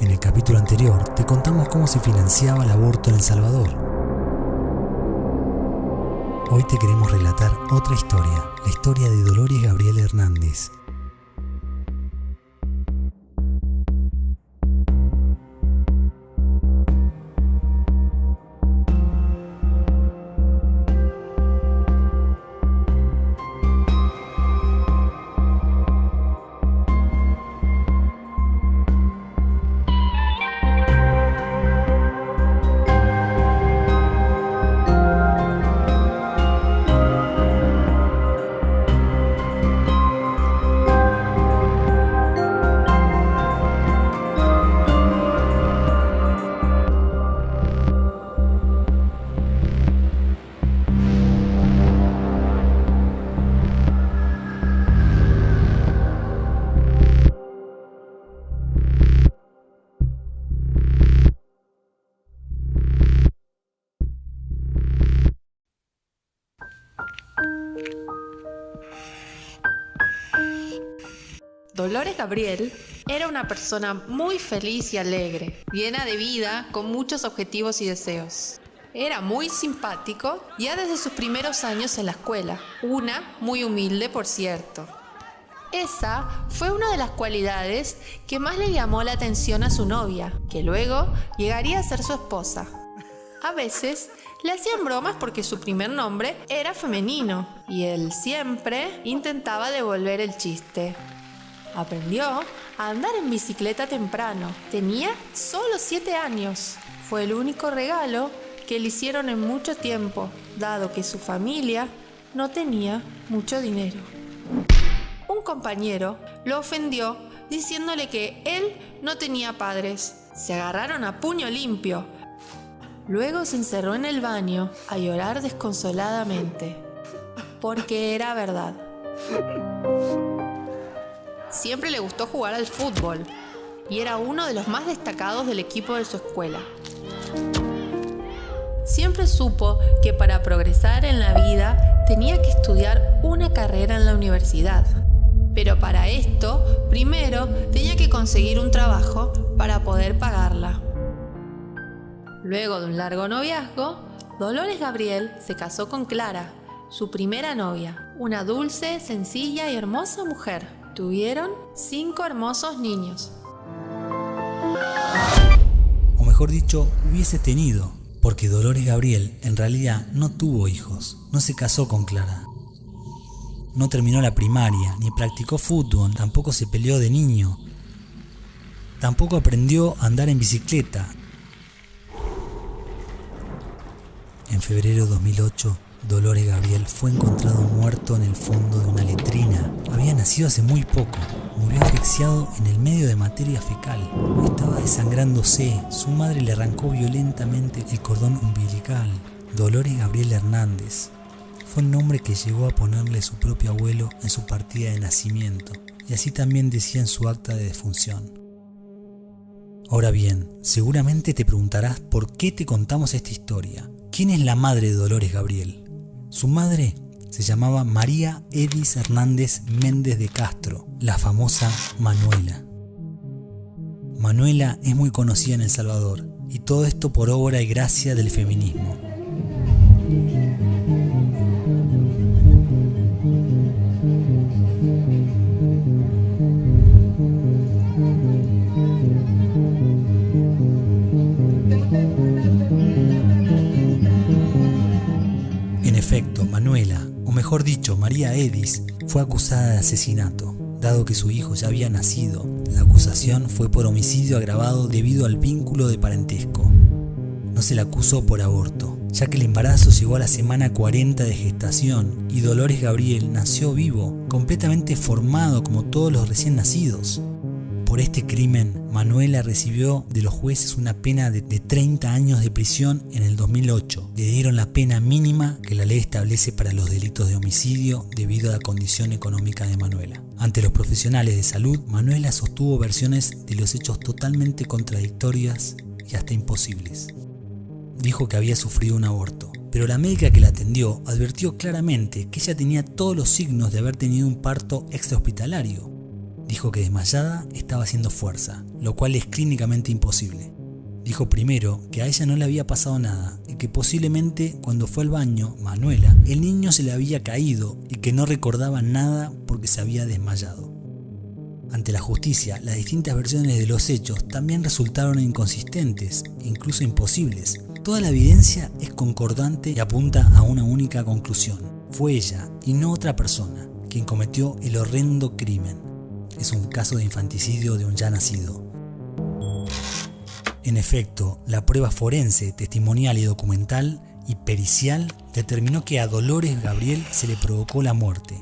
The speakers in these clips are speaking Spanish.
En el capítulo anterior te contamos cómo se financiaba el aborto en El Salvador. Hoy te queremos relatar otra historia, la historia de Dolores Gabriel Hernández. Dolores Gabriel era una persona muy feliz y alegre, llena de vida, con muchos objetivos y deseos. Era muy simpático ya desde sus primeros años en la escuela, una muy humilde, por cierto. Esa fue una de las cualidades que más le llamó la atención a su novia, que luego llegaría a ser su esposa. A veces le hacían bromas porque su primer nombre era femenino y él siempre intentaba devolver el chiste. Aprendió a andar en bicicleta temprano. Tenía solo 7 años. Fue el único regalo que le hicieron en mucho tiempo, dado que su familia no tenía mucho dinero. Un compañero lo ofendió diciéndole que él no tenía padres. Se agarraron a puño limpio. Luego se encerró en el baño a llorar desconsoladamente, porque era verdad. Siempre le gustó jugar al fútbol y era uno de los más destacados del equipo de su escuela. Siempre supo que para progresar en la vida tenía que estudiar una carrera en la universidad. Pero para esto, primero tenía que conseguir un trabajo para poder pagarla. Luego de un largo noviazgo, Dolores Gabriel se casó con Clara, su primera novia, una dulce, sencilla y hermosa mujer. Tuvieron 5 hermosos niños. O mejor dicho, hubiese tenido, porque Dolores Gabriel en realidad no tuvo hijos, no se casó con Clara. No terminó la primaria, ni practicó fútbol, tampoco se peleó de niño. Tampoco aprendió a andar en bicicleta. En febrero de 2008, Dolores Gabriel fue encontrado muerto en el fondo de una letrina. Había nacido hace muy poco. Murió asfixiado en el medio de materia fecal. Estaba desangrándose. Su madre le arrancó violentamente el cordón umbilical. Dolores Gabriel Hernández fue el nombre que llegó a ponerle su propio abuelo en su partida de nacimiento. Y así también decía en su acta de defunción. Ahora bien, seguramente te preguntarás por qué te contamos esta historia. ¿Quién es la madre de Dolores Gabriel? Su madre se llamaba María Edis Hernández Méndez de Castro, la famosa Manuela. Manuela es muy conocida en El Salvador, y todo esto por obra y gracia del feminismo. En efecto, Manuela, o mejor dicho, María Edis, fue acusada de asesinato. Dado que su hijo ya había nacido, la acusación fue por homicidio agravado debido al vínculo de parentesco. No se la acusó por aborto, ya que el embarazo llegó a la semana 40 de gestación y Dolores Gabriel nació vivo, completamente formado como todos los recién nacidos. Por este crimen, Manuela recibió de los jueces una pena de 30 años de prisión en el 2008. Le dieron la pena mínima que la ley establece para los delitos de homicidio debido a la condición económica de Manuela. Ante los profesionales de salud, Manuela sostuvo versiones de los hechos totalmente contradictorias y hasta imposibles. Dijo que había sufrido un aborto, pero la médica que la atendió advirtió claramente que ella tenía todos los signos de haber tenido un parto extrahospitalario. Dijo que desmayada estaba haciendo fuerza, lo cual es clínicamente imposible. Dijo primero que a ella no le había pasado nada y que posiblemente cuando fue al baño, Manuela, el niño se le había caído y que no recordaba nada porque se había desmayado. Ante la justicia, las distintas versiones de los hechos también resultaron inconsistentes e incluso imposibles. Toda la evidencia es concordante y apunta a una única conclusión. Fue ella, y no otra persona, quien cometió el horrendo crimen. Es un caso de infanticidio de un ya nacido. En efecto, la prueba forense, testimonial y documental y pericial determinó que a Dolores Gabriel se le provocó la muerte.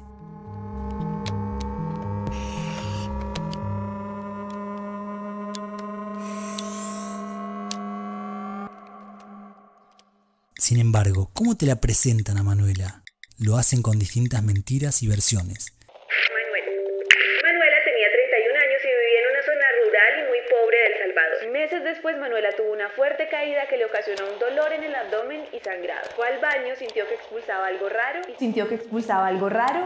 Sin embargo, ¿cómo te la presentan a Manuela? Lo hacen con distintas mentiras y versiones. Manuela tenía 31 años y vivía en una zona rural y muy pobre de El Salvador. Meses después, Manuela tuvo una fuerte caída que le ocasionó un dolor en el abdomen y sangrado. Fue al baño, sintió que expulsaba algo raro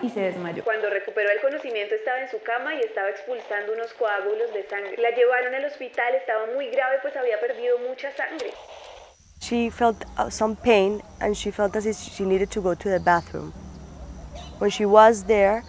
y se desmayó. Cuando recuperó el conocimiento estaba en su cama y estaba expulsando unos coágulos de sangre. La llevaron al hospital, estaba muy grave pues había perdido mucha sangre. She felt some pain and she felt as if she needed to go to the bathroom. When she was there,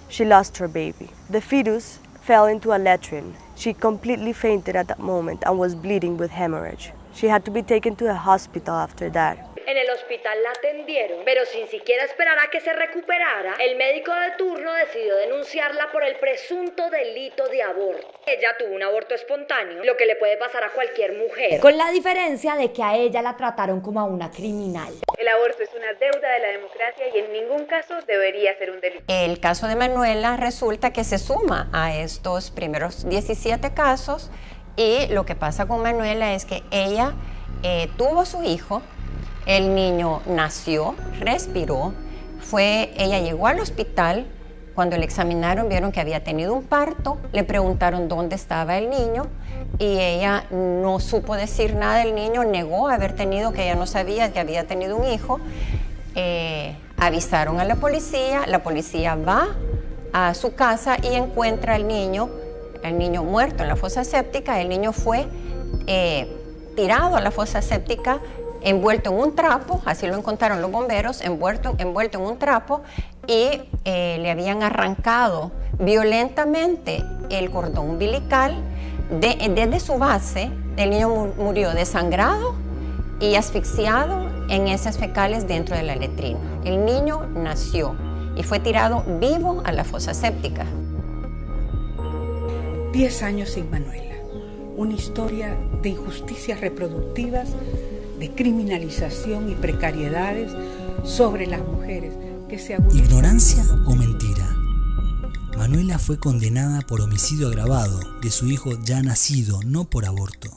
she lost her baby. The fetus fell into a latrine. She completely fainted at that moment and was bleeding with hemorrhage. She had to be taken to the hospital after that. En el hospital la atendieron, pero sin siquiera esperar a que se recuperara, el médico de turno decidió denunciarla por el presunto delito de aborto. Ella tuvo un aborto espontáneo, lo que le puede pasar a cualquier mujer. Con la diferencia de que a ella la trataron como a una criminal. El aborto es una deuda de la democracia y en ningún caso debería ser un delito. El caso de Manuela resulta que se suma a estos primeros 17 casos y lo que pasa con Manuela es que ella tuvo su hijo. El niño nació, respiró, ella llegó al hospital, cuando le examinaron vieron que había tenido un parto, le preguntaron dónde estaba el niño y ella no supo decir nada del niño, negó haber tenido, que ella no sabía que había tenido un hijo. Avisaron a la policía va a su casa y encuentra al niño muerto en la fosa séptica. El niño fue tirado a la fosa séptica, envuelto en un trapo, así lo encontraron los bomberos, envuelto en un trapo y le habían arrancado violentamente el cordón umbilical desde su base. El niño murió desangrado y asfixiado en heces fecales dentro de la letrina. El niño nació y fue tirado vivo a la fosa séptica. 10 años sin Manuela, una historia de injusticias reproductivas, de criminalización y precariedades sobre las mujeres que se agudizan. ¿Ignorancia o mentira? Manuela fue condenada por homicidio agravado de su hijo ya nacido, no por aborto.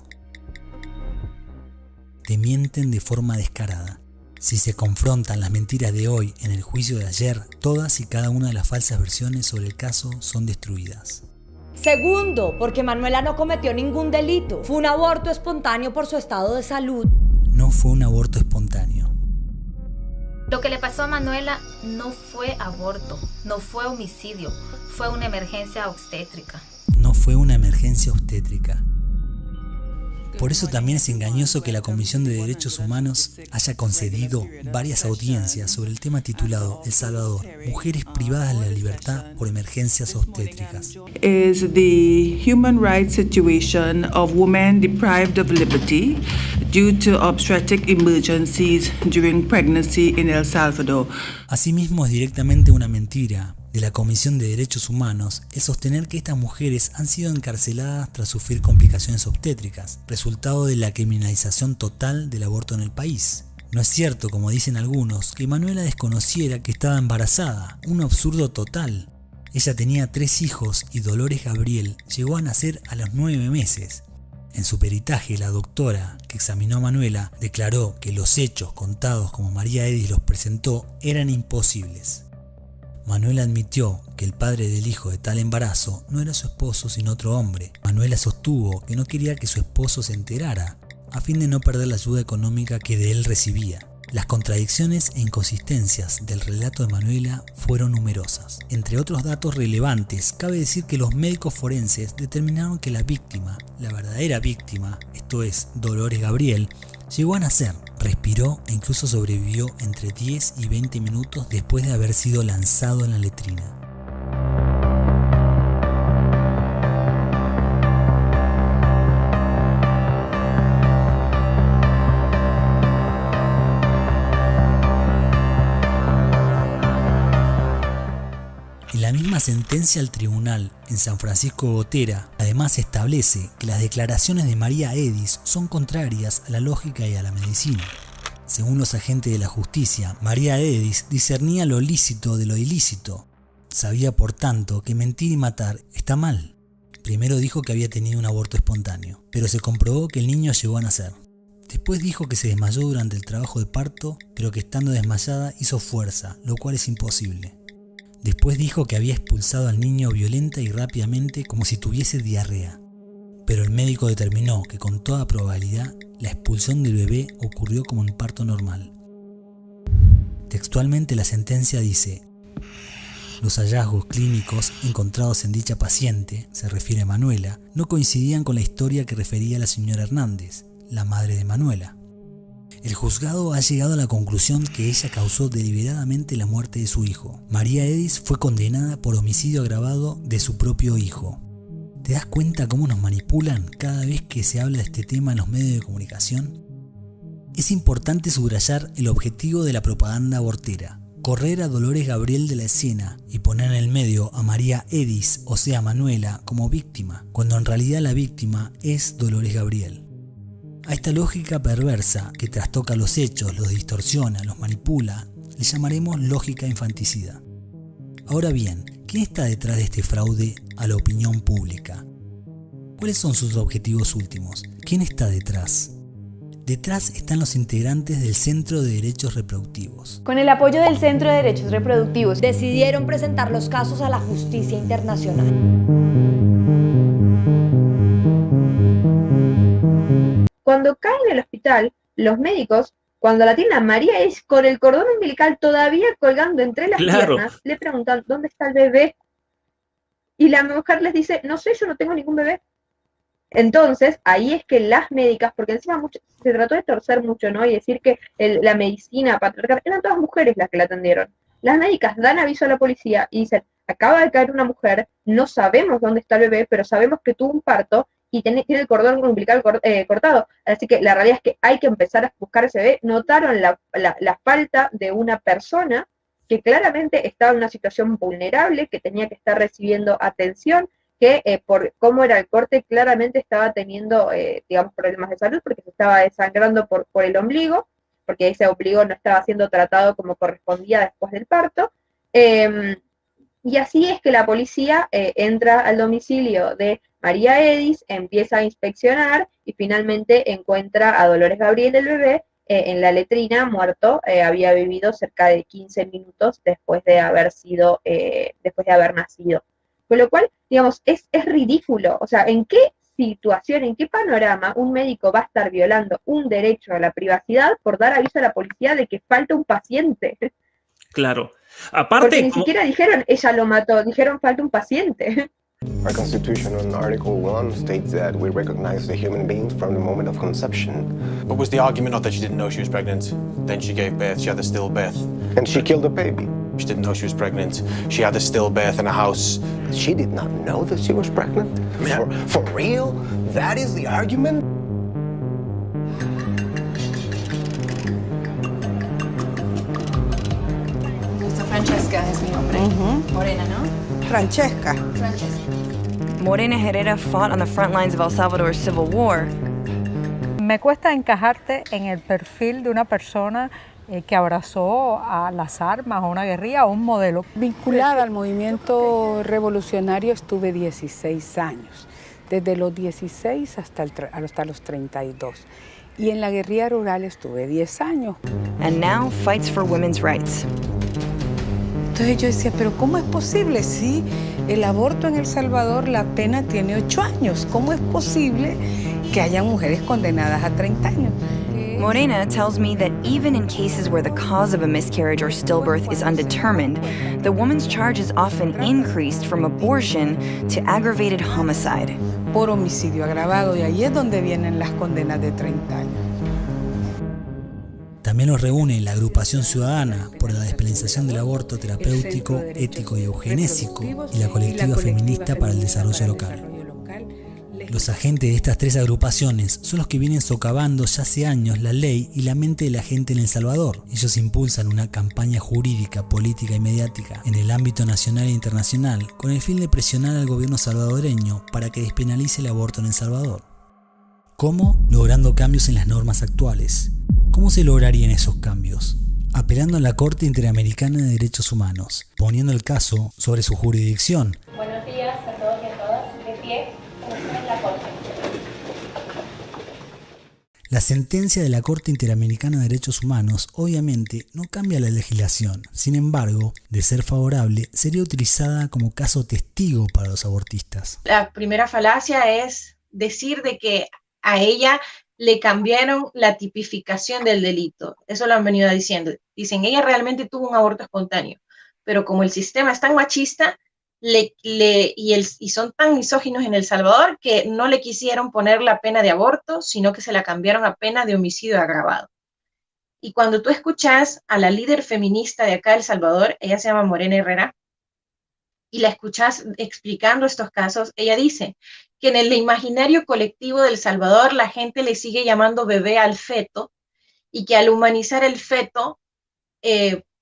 Te mienten de forma descarada. Si se confrontan las mentiras de hoy en el juicio de ayer, todas y cada una de las falsas versiones sobre el caso son destruidas. Segundo, porque Manuela no cometió ningún delito. Fue un aborto espontáneo por su estado de salud. No fue un aborto espontáneo. Lo que le pasó a Manuela no fue aborto, no fue homicidio, fue una emergencia obstétrica. No fue una emergencia obstétrica. Por eso también es engañoso que la Comisión de Derechos Humanos haya concedido varias audiencias sobre el tema titulado El Salvador, mujeres privadas de la libertad por emergencias obstétricas. Is the human rights situation of women deprived of liberty due to obstetric emergencies during pregnancy in El Salvador. Asimismo, es directamente una mentira de la Comisión de Derechos Humanos es sostener que estas mujeres han sido encarceladas tras sufrir complicaciones obstétricas, resultado de la criminalización total del aborto en el país. No es cierto, como dicen algunos, que Manuela desconociera que estaba embarazada, un absurdo total. Ella tenía 3 hijos y Dolores Gabriel llegó a nacer a los 9 meses. En su peritaje, la doctora que examinó a Manuela declaró que los hechos contados como María Edis los presentó eran imposibles. Manuela admitió que el padre del hijo de tal embarazo no era su esposo sino otro hombre. Manuela sostuvo que no quería que su esposo se enterara, a fin de no perder la ayuda económica que de él recibía. Las contradicciones e inconsistencias del relato de Manuela fueron numerosas. Entre otros datos relevantes, cabe decir que los médicos forenses determinaron que la víctima, la verdadera víctima, esto es, Dolores Gabriel, llegó a nacer, respiró e incluso sobrevivió entre 10 y 20 minutos después de haber sido lanzado en la letrina. En la misma sentencia al tribunal en San Francisco de Gotera, además establece que las declaraciones de María Edis son contrarias a la lógica y a la medicina. Según los agentes de la justicia, María Edis discernía lo lícito de lo ilícito. Sabía, por tanto, que mentir y matar está mal. Primero dijo que había tenido un aborto espontáneo, pero se comprobó que el niño llegó a nacer. Después dijo que se desmayó durante el trabajo de parto, pero que estando desmayada hizo fuerza, lo cual es imposible. Después dijo que había expulsado al niño violenta y rápidamente como si tuviese diarrea. Pero el médico determinó que con toda probabilidad la expulsión del bebé ocurrió como un parto normal. Textualmente la sentencia dice: los hallazgos clínicos encontrados en dicha paciente, se refiere a Manuela, no coincidían con la historia que refería la señora Hernández, la madre de Manuela. El juzgado ha llegado a la conclusión que ella causó deliberadamente la muerte de su hijo. María Edis fue condenada por homicidio agravado de su propio hijo. ¿Te das cuenta cómo nos manipulan cada vez que se habla de este tema en los medios de comunicación? Es importante subrayar el objetivo de la propaganda abortera: correr a Dolores Gabriel de la escena y poner en el medio a María Edis, o sea Manuela, como víctima, cuando en realidad la víctima es Dolores Gabriel. A esta lógica perversa que trastoca los hechos, los distorsiona, los manipula, le llamaremos lógica infanticida. Ahora bien, ¿quién está detrás de este fraude a la opinión pública? ¿Cuáles son sus objetivos últimos? ¿Quién está detrás? Detrás están los integrantes del Centro de Derechos Reproductivos. Con el apoyo del Centro de Derechos Reproductivos, decidieron presentar los casos a la justicia internacional. cuando cae en el hospital, los médicos, cuando la tienen a María es con el cordón umbilical todavía colgando entre las piernas, le preguntan, ¿dónde está el bebé? Y la mujer les dice, no sé, yo no tengo ningún bebé. Entonces, ahí es que las médicas, porque encima se trató de torcer mucho, ¿no? Y decir que la medicina patriarcal, eran todas mujeres las que la atendieron. Las médicas dan aviso a la policía y dicen, acaba de caer una mujer, no sabemos dónde está el bebé, pero sabemos que tuvo un parto y tiene el cordón umbilical cortado. Así que la realidad es que hay que empezar a buscar ese bebé. Notaron la falta de una persona que claramente estaba en una situación vulnerable, que tenía que estar recibiendo atención, que por cómo era el corte claramente estaba teniendo, digamos, problemas de salud, porque se estaba desangrando por el ombligo, porque ese ombligo no estaba siendo tratado como correspondía después del parto. Y así es que la policía entra al domicilio de María Edis, empieza a inspeccionar y finalmente encuentra a Dolores Gabriel, el bebé, en la letrina, muerto. Había vivido cerca de 15 minutos después de haber nacido. Con lo cual, digamos, es ridículo. O sea, ¿en qué situación, en qué panorama un médico va a estar violando un derecho a la privacidad por dar aviso a la policía de que falta un paciente? Claro. Aparte, porque ni siquiera dijeron, ella lo mató, dijeron, falta un paciente. Our Constitution on Article 1 states that we recognize the human beings from the moment of conception. But was the argument not that she didn't know she was pregnant? Then she gave birth, she had a stillbirth. And she killed the baby. She didn't know she was pregnant. She had a stillbirth in a house. She did not know that she was pregnant? For real? That is the argument? Francesca es mi nombre. Morena, ¿no? Francesca. Morena Herrera fought on the front lines of El Salvador's civil war. Me cuesta encajarte en el perfil de una persona que abrazó a las armas, a una guerrilla, a un modelo. Vinculada al movimiento revolucionario estuve 16 años, desde los 16 hasta los 32. Y en la guerrilla rural estuve 10 años. And now fights for women's rights. Entonces yo decía, pero ¿cómo es posible? Si el aborto en El Salvador, la pena tiene 8 años. ¿Cómo es posible que haya mujeres condenadas a 30 años? Morena tells me that even in cases where the cause of a miscarriage or stillbirth is undetermined, the woman's charge is often increased from abortion to aggravated homicide. Por homicidio agravado, y ahí es donde vienen las condenas de 30 años. También nos reúne la Agrupación Ciudadana por la Despenalización del Aborto Terapéutico, Ético y Eugenésico y la Colectiva Feminista para el Desarrollo Local. Los agentes de estas tres agrupaciones son los que vienen socavando ya hace años la ley y la mente de la gente en El Salvador. Ellos impulsan una campaña jurídica, política y mediática en el ámbito nacional e internacional con el fin de presionar al gobierno salvadoreño para que despenalice el aborto en El Salvador. ¿Cómo? Logrando cambios en las normas actuales. ¿Cómo se lograrían esos cambios? Apelando a la Corte Interamericana de Derechos Humanos, poniendo el caso sobre su jurisdicción. Buenos días a todos y a todas. De pie, en la Corte. La sentencia de la Corte Interamericana de Derechos Humanos obviamente no cambia la legislación. Sin embargo, de ser favorable, sería utilizada como caso testigo para los abortistas. La primera falacia es decir de que a ella le cambiaron la tipificación del delito. Eso lo han venido diciendo. Dicen, ella realmente tuvo un aborto espontáneo, pero como el sistema es tan machista y son tan misóginos en El Salvador que no le quisieron poner la pena de aborto, sino que se la cambiaron a pena de homicidio agravado. Y cuando tú escuchas a la líder feminista de acá de El Salvador, ella se llama Morena Herrera, y la escuchas explicando estos casos, ella dice que en el imaginario colectivo de El Salvador la gente le sigue llamando bebé al feto y que al humanizar el feto,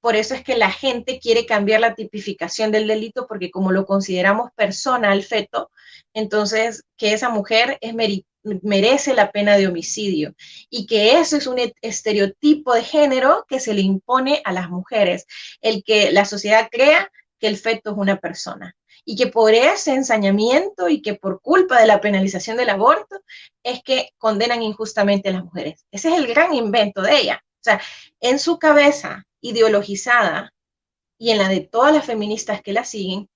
por eso es que la gente quiere cambiar la tipificación del delito, porque como lo consideramos persona al feto, entonces que esa mujer merece la pena de homicidio y que eso es un estereotipo de género que se le impone a las mujeres, el que la sociedad crea que el feto es una persona. Y que por ese ensañamiento y que por culpa de la penalización del aborto es que condenan injustamente a las mujeres. Ese es el gran invento de ella. O sea, en su cabeza ideologizada y en la de todas las feministas que la siguen,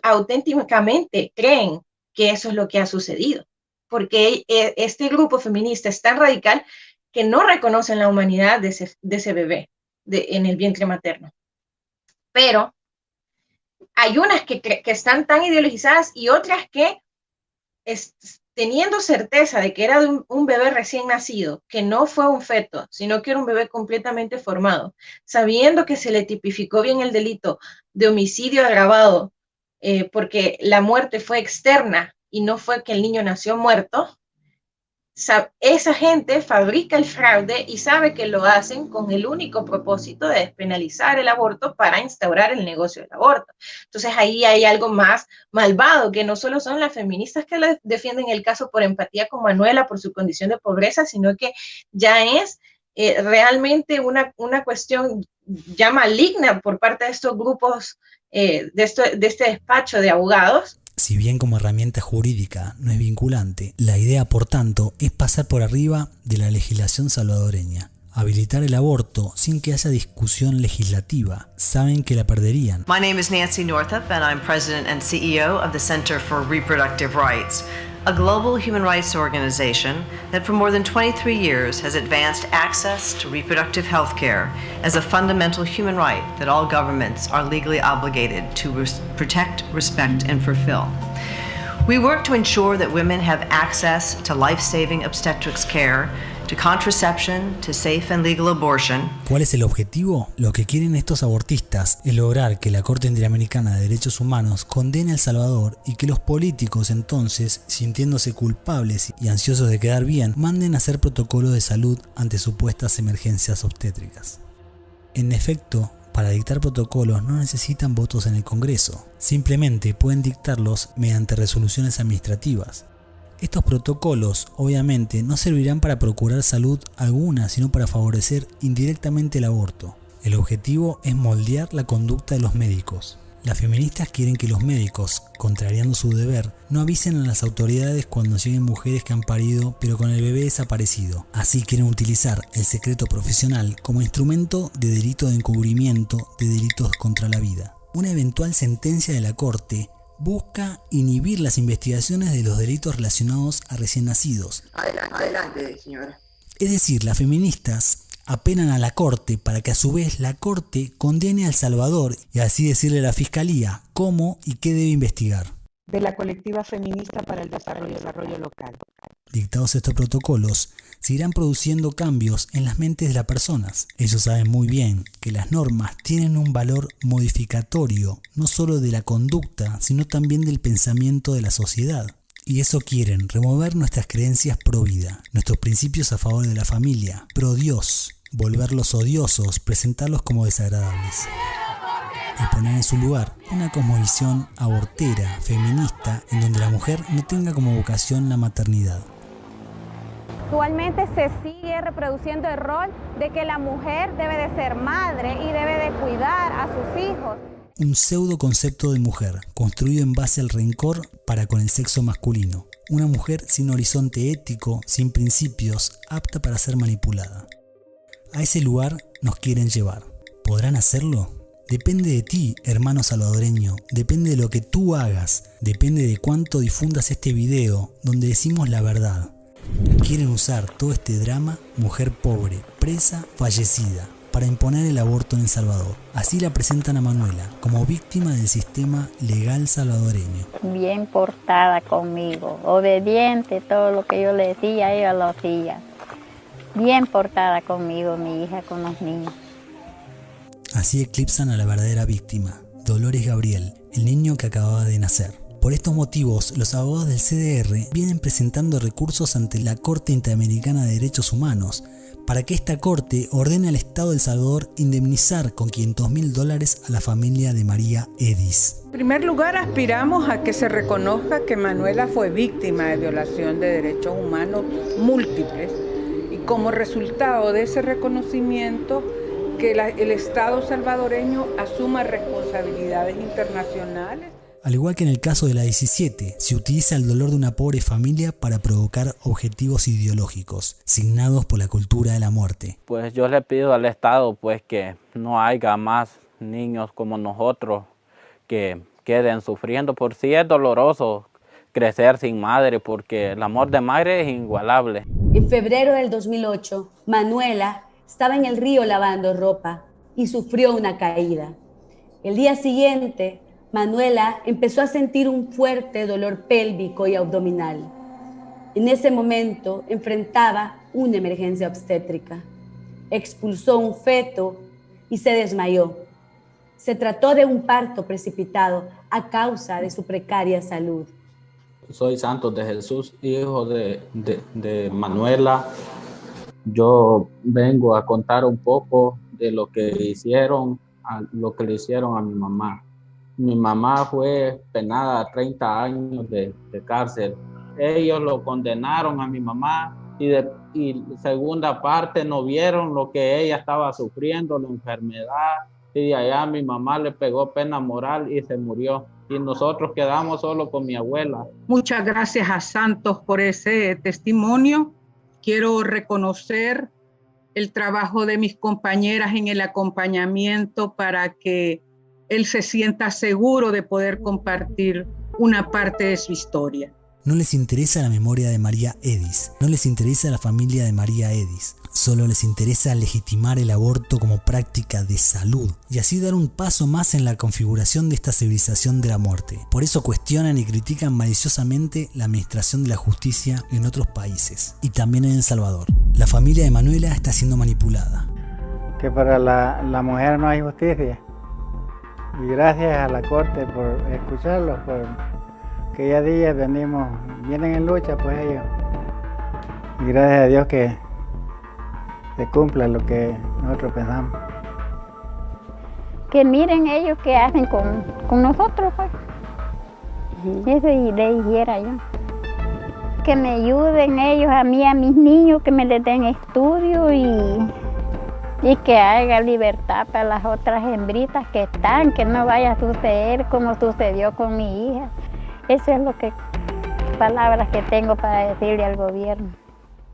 auténticamente creen que eso es lo que ha sucedido. Porque este grupo feminista es tan radical que no reconocen la humanidad de ese bebé en el vientre materno. Pero hay unas que están tan ideologizadas y otras que, teniendo certeza de que era de un bebé recién nacido, que no fue un feto, sino que era un bebé completamente formado, sabiendo que se le tipificó bien el delito de homicidio agravado, porque la muerte fue externa y no fue que el niño nació muerto, esa gente fabrica el fraude y sabe que lo hacen con el único propósito de despenalizar el aborto para instaurar el negocio del aborto. Entonces ahí hay algo más malvado, que no solo son las feministas que defienden el caso por empatía con Manuela por su condición de pobreza, sino que ya es realmente una cuestión ya maligna por parte de estos grupos, de este despacho de abogados. Si bien como herramienta jurídica no es vinculante, la idea, por tanto, es pasar por arriba de la legislación salvadoreña. Habilitar el aborto sin que haya discusión legislativa. Saben que la perderían. My name is Nancy Northup and I'm President and CEO of the Center for Reproductive Rights, a global human rights organization that for more than 23 years has advanced access to reproductive health care as a fundamental human right that all governments are legally obligated to protect, respect, and fulfill. We work to ensure that women have access to life-saving obstetrics care, to contraception, to safe and legal abortion. ¿Cuál es el objetivo? Lo que quieren estos abortistas es lograr que la Corte Interamericana de Derechos Humanos condene a El Salvador y que los políticos entonces, sintiéndose culpables y ansiosos de quedar bien, manden a hacer protocolos de salud ante supuestas emergencias obstétricas. En efecto, para dictar protocolos no necesitan votos en el Congreso, simplemente pueden dictarlos mediante resoluciones administrativas. Estos protocolos, obviamente, no servirán para procurar salud alguna, sino para favorecer indirectamente el aborto. El objetivo es moldear la conducta de los médicos. Las feministas quieren que los médicos, contrariando su deber, no avisen a las autoridades cuando lleguen mujeres que han parido pero con el bebé desaparecido. Así quieren utilizar el secreto profesional como instrumento de delito de encubrimiento de delitos contra la vida. Una eventual sentencia de la Corte busca inhibir las investigaciones de los delitos relacionados a recién nacidos. Adelante, señora. Es decir, las feministas apelan a la Corte para que a su vez la Corte condene a El Salvador y así decirle a la Fiscalía cómo y qué debe investigar. De la Colectiva Feminista para el Desarrollo Local. Dictados estos protocolos, se irán produciendo cambios en las mentes de las personas. Ellos saben muy bien que las normas tienen un valor modificatorio, no solo de la conducta, sino también del pensamiento de la sociedad. Y eso quieren, remover nuestras creencias pro vida, nuestros principios a favor de la familia, pro Dios, volverlos odiosos, presentarlos como desagradables. Y poner en su lugar una cosmovisión abortera, feminista, en donde la mujer no tenga como vocación la maternidad. Actualmente se sigue reproduciendo el rol de que la mujer debe de ser madre y debe de cuidar a sus hijos. Un pseudo concepto de mujer, construido en base al rencor para con el sexo masculino. Una mujer sin horizonte ético, sin principios, apta para ser manipulada. A ese lugar nos quieren llevar. ¿Podrán hacerlo? Depende de ti, hermano salvadoreño, depende de lo que tú hagas, depende de cuánto difundas este video donde decimos la verdad. Quieren usar todo este drama, mujer pobre, presa, fallecida, para imponer el aborto en El Salvador. Así la presentan a Manuela, como víctima del sistema legal salvadoreño. Bien portada conmigo, obediente, todo lo que yo le decía, ella lo hacía. Bien portada conmigo, mi hija, con los niños. Así eclipsan a la verdadera víctima, Dolores Gabriel, el niño que acababa de nacer. Por estos motivos, los abogados del CDR vienen presentando recursos ante la Corte Interamericana de Derechos Humanos para que esta corte ordene al Estado de El Salvador indemnizar con $500,000 a la familia de María Edis. En primer lugar, aspiramos a que se reconozca que Manuela fue víctima de violación de derechos humanos múltiples y como resultado de ese reconocimiento que el Estado salvadoreño asuma responsabilidades internacionales. Al igual que en el caso de la 17, se utiliza el dolor de una pobre familia para provocar objetivos ideológicos, signados por la cultura de la muerte. Pues yo le pido al Estado pues que no haya más niños como nosotros que queden sufriendo. Por sí es doloroso crecer sin madre, porque el amor de madre es inigualable. En febrero del 2008, Manuela estaba en el río lavando ropa y sufrió una caída. El día siguiente, Manuela empezó a sentir un fuerte dolor pélvico y abdominal. En ese momento enfrentaba una emergencia obstétrica. Expulsó un feto y se desmayó. Se trató de un parto precipitado a causa de su precaria salud. Soy Santos de Jesús, hijo de Manuela. Yo vengo a contar un poco de lo que le hicieron a mi mamá. Mi mamá fue penada a 30 años de cárcel. Ellos lo condenaron a mi mamá y segunda parte no vieron lo que ella estaba sufriendo, la enfermedad. Y de allá mi mamá le pegó pena moral y se murió. Y nosotros quedamos solo con mi abuela. Muchas gracias a Santos por ese testimonio. Quiero reconocer el trabajo de mis compañeras en el acompañamiento para que él se sienta seguro de poder compartir una parte de su historia. No les interesa la memoria de María Edis, no les interesa la familia de María Edis, solo les interesa legitimar el aborto como práctica de salud y así dar un paso más en la configuración de esta civilización de la muerte. Por eso cuestionan y critican maliciosamente la administración de la justicia en otros países y también en El Salvador. La familia de Manuela está siendo manipulada. Que para la mujer no hay justicia. Y gracias a la Corte por escucharlos, por que ya días vienen en lucha pues ellos. Y gracias a Dios que se cumpla lo que nosotros pensamos. Que miren ellos qué hacen con nosotros pues. Eso le dijera yo. Que me ayuden ellos a mí, a mis niños, que me les den estudio y que haya libertad para las otras hembritas que están, que no vaya a suceder como sucedió con mi hija. Eso es lo que, palabras que tengo para decirle al gobierno.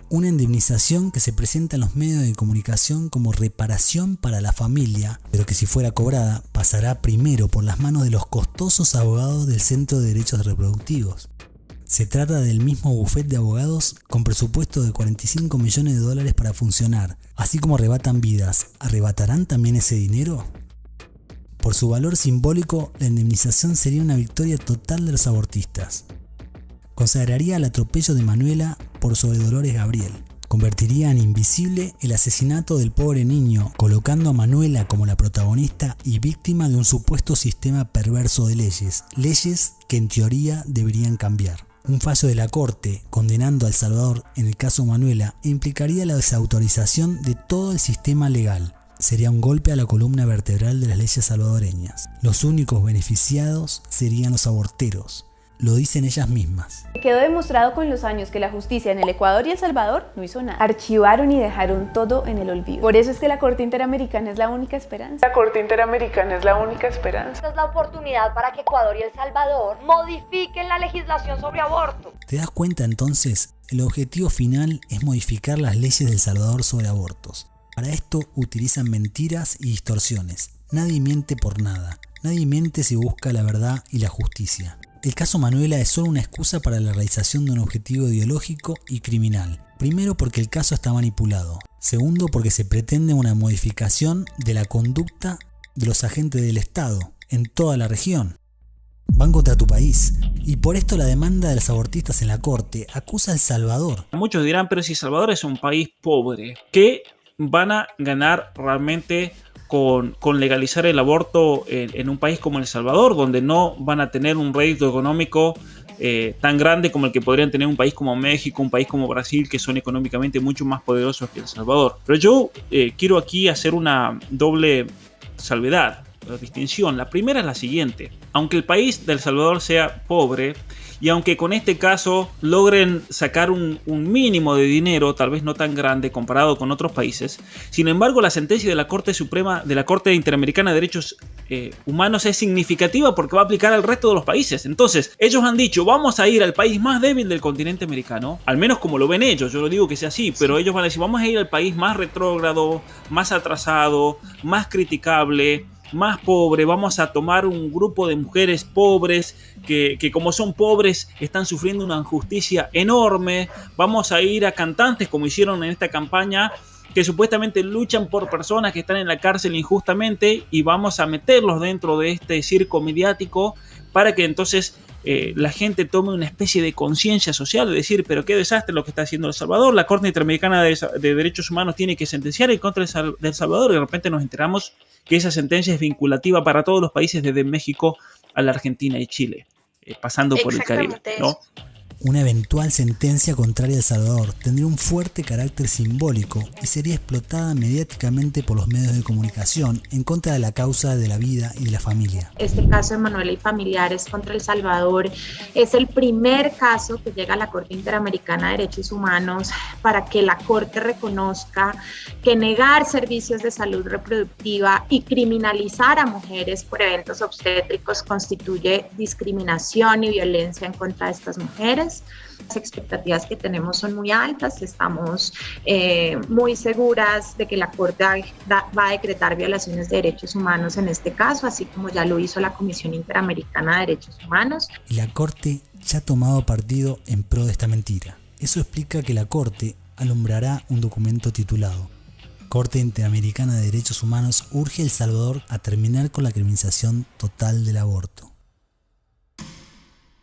Una indemnización que se presenta en los medios de comunicación como reparación para la familia, pero que si fuera cobrada pasará primero por las manos de los costosos abogados del Centro de Derechos Reproductivos. Se trata del mismo bufete de abogados con presupuesto de $45 millones para funcionar. Así como arrebatan vidas, ¿arrebatarán también ese dinero? Por su valor simbólico, la indemnización sería una victoria total de los abortistas. Consagraría el atropello de Manuela por sobre Dolores Gabriel. Convertiría en invisible el asesinato del pobre niño, colocando a Manuela como la protagonista y víctima de un supuesto sistema perverso de leyes que en teoría deberían cambiar. Un fallo de la Corte condenando a El Salvador en el caso Manuela implicaría la desautorización de todo el sistema legal. Sería un golpe a la columna vertebral de las leyes salvadoreñas. Los únicos beneficiados serían los aborteros. Lo dicen ellas mismas. Quedó demostrado con los años que la justicia en el Ecuador y El Salvador no hizo nada. Archivaron y dejaron todo en el olvido. Por eso es que la Corte Interamericana es la única esperanza. La Corte Interamericana es la única esperanza. Esta es la oportunidad para que Ecuador y El Salvador modifiquen la legislación sobre aborto. ¿Te das cuenta entonces? El objetivo final es modificar las leyes de El Salvador sobre abortos. Para esto utilizan mentiras y distorsiones. Nadie miente por nada. Nadie miente si busca la verdad y la justicia. El caso Manuela es solo una excusa para la realización de un objetivo ideológico y criminal. Primero porque el caso está manipulado. Segundo porque se pretende una modificación de la conducta de los agentes del Estado en toda la región. Van contra tu país. Y por esto la demanda de los abortistas en la Corte acusa a El Salvador. Muchos dirán, pero si El Salvador es un país pobre, ¿qué van a ganar realmente con legalizar el aborto en un país como El Salvador, donde no van a tener un rédito económico tan grande como el que podrían tener un país como México, un país como Brasil, que son económicamente mucho más poderosos que El Salvador? Pero yo quiero aquí hacer una doble salvedad, distinción. La primera es la siguiente: aunque el país de El Salvador sea pobre, y aunque con este caso logren sacar un mínimo de dinero, tal vez no tan grande comparado con otros países, sin embargo la sentencia de la Corte Suprema, de la Corte Interamericana de Derechos Humanos es significativa porque va a aplicar al resto de los países. Entonces ellos han dicho, vamos a ir al país más débil del continente americano, al menos como lo ven ellos, yo no digo que sea así, pero ellos van a decir, vamos a ir al país más retrógrado, más atrasado, más criticable, más pobre, vamos a tomar un grupo de mujeres pobres que como son pobres están sufriendo una injusticia enorme, vamos a ir a cantantes como hicieron en esta campaña que supuestamente luchan por personas que están en la cárcel injustamente y vamos a meterlos dentro de este circo mediático para que entonces la gente tome una especie de conciencia social de decir, pero qué desastre lo que está haciendo El Salvador, la Corte Interamericana de Derechos Humanos tiene que sentenciar en contra de El Salvador, y de repente nos enteramos que esa sentencia es vinculativa para todos los países desde México a la Argentina y Chile, pasando por el Caribe, ¿no? Una eventual sentencia contraria a El Salvador tendría un fuerte carácter simbólico y sería explotada mediáticamente por los medios de comunicación en contra de la causa de la vida y de la familia. Este caso de Manuela y familiares contra El Salvador es el primer caso que llega a la Corte Interamericana de Derechos Humanos para que la Corte reconozca que negar servicios de salud reproductiva y criminalizar a mujeres por eventos obstétricos constituye discriminación y violencia en contra de estas mujeres. Las expectativas que tenemos son muy altas, estamos muy seguras de que la Corte va a decretar violaciones de derechos humanos en este caso, así como ya lo hizo la Comisión Interamericana de Derechos Humanos. Y la Corte ya ha tomado partido en pro de esta mentira. Eso explica que la Corte alumbrará un documento titulado Corte Interamericana de Derechos Humanos urge a El Salvador a terminar con la criminalización total del aborto.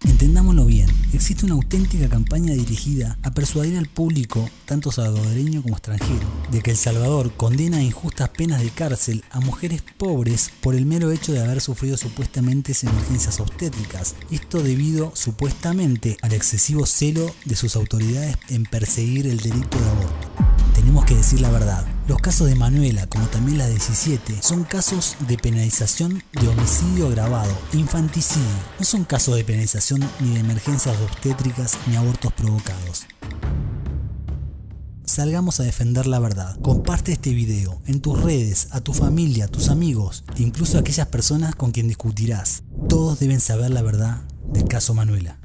Entendámoslo bien, existe una auténtica campaña dirigida a persuadir al público, tanto salvadoreño como extranjero, de que El Salvador condena a injustas penas de cárcel a mujeres pobres por el mero hecho de haber sufrido supuestamente emergencias obstétricas. Esto debido supuestamente al excesivo celo de sus autoridades en perseguir el delito de aborto. Tenemos que decir la verdad. Los casos de Manuela, como también la 17, son casos de penalización de homicidio agravado e infanticidio. No son casos de penalización ni de emergencias obstétricas ni abortos provocados. Salgamos a defender la verdad. Comparte este video en tus redes, a tu familia, a tus amigos, e incluso a aquellas personas con quien discutirás. Todos deben saber la verdad del caso Manuela.